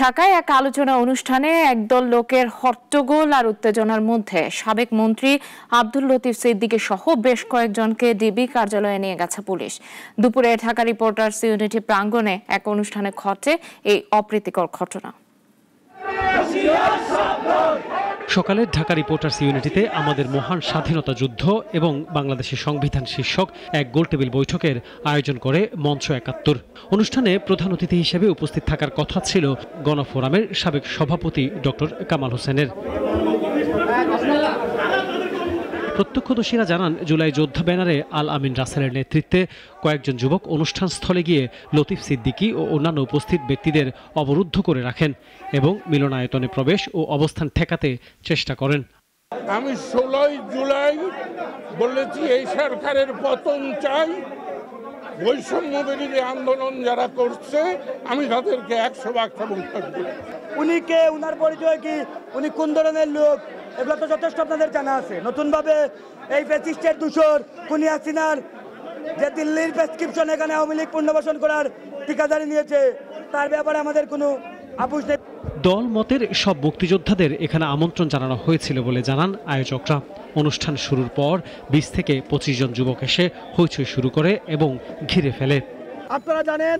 ঢাকায় এক আলোচনা অনুষ্ঠানে একদল লোকের হট্টগোল আর উত্তেজনার মধ্যে সাবেক মন্ত্রী আব্দুল লতিফ সিদ্দিকী সহ বেশ কয়েকজনকে ডিবি কার্যালয়ে নিয়ে গেছে পুলিশ। দুপুরে ঢাকা রিপোর্টার্স ইউনিটি প্রাঙ্গণে এক অনুষ্ঠানে ঘটে এই অপ্রীতিকর ঘটনা। সকালে ঢাকা রিপোর্টার্স ইউনিটিতে আমাদের মহান স্বাধীনতা যুদ্ধ এবং বাংলাদেশের সংবিধান শীর্ষক এক গোলটেবিল বৈঠকের আয়োজন করে মঞ্চ ৭১। অনুষ্ঠানে প্রধান অতিথি হিসেবে উপস্থিত থাকার কথা ছিল গণফোরামের সাবেক সভাপতি ডক্টর কামাল হোসেনের। প্রত্যক্ষদর্শীরা জানান, জুলাই যোদ্ধা ব্যানারে আল আমিন রাসেলের নেতৃত্বে কয়েকজন যুবক অনুষ্ঠান স্থলে গিয়ে লতিফ সিদ্দিকী ও অন্যান্য উপস্থিত ব্যক্তিদের অবরুদ্ধ করে রাখেন এবং মিলনায়তনে প্রবেশ ও অবস্থান ঠেকাতে চেষ্টা করেন। আমি ১৬ জুলাই বলেছি এই সরকারের পতন চাই। বৈষম্য বিরোধী আন্দোলন যারা করছে আমি তাদেরকে ১০০% সমর্থন করি। উনি কে, উনার পরিচয় কি, উনি কোন ধরনের লোক, এগুলো তো যথেষ্ট আপনাদের জানা আছে। নতুনভাবে এই ফ্যাসিস্টের দূষর খুনি হাসিনার যে দিল্লির প্রেসক্রিপশন এখানে আওয়ামী লীগ পুনর্বাসন করার ঠিকাদারি নিয়েছে, তার ব্যাপারে আমাদের কোনো আপোষ নেই। দল মতের সব মুক্তিযোদ্ধাদের এখানে আমন্ত্রণ জানানো হয়েছিল বলে জানান আয়োজকরা। অনুষ্ঠান শুরুর পর ২০ থেকে ২৫ জন যুবক এসে হইচই শুরু করে এবং ঘিরে ফেলে। আপনারা জানেন,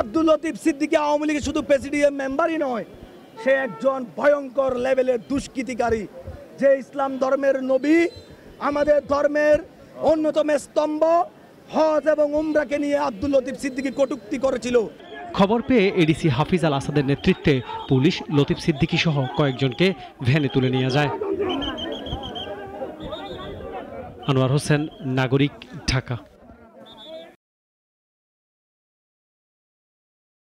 আব্দুল লতিফ সিদ্দিকী আওয়ামী লীগের শুধু প্রেসিডিয়াম মেম্বারই নয়, সে একজন ভয়ঙ্কর লেভেলের দুষ্কৃতিকারী। যে ইসলাম ধর্মের নবী, আমাদের ধর্মের অন্যতম স্তম্ভ হজ এবং উমরাকে নিয়ে আব্দুল লতিফ সিদ্দিকী কটূক্তি করেছিল। খবর পেয়ে এডিসি হাফিজ আল আসাদের নেতৃত্বে পুলিশ লতিফ সিদ্দিকী সহ কয়েকজনকে ভ্যানে তুলে নিয়ে যায়। আনোয়ার হোসেন, নাগরিক, ঢাকা।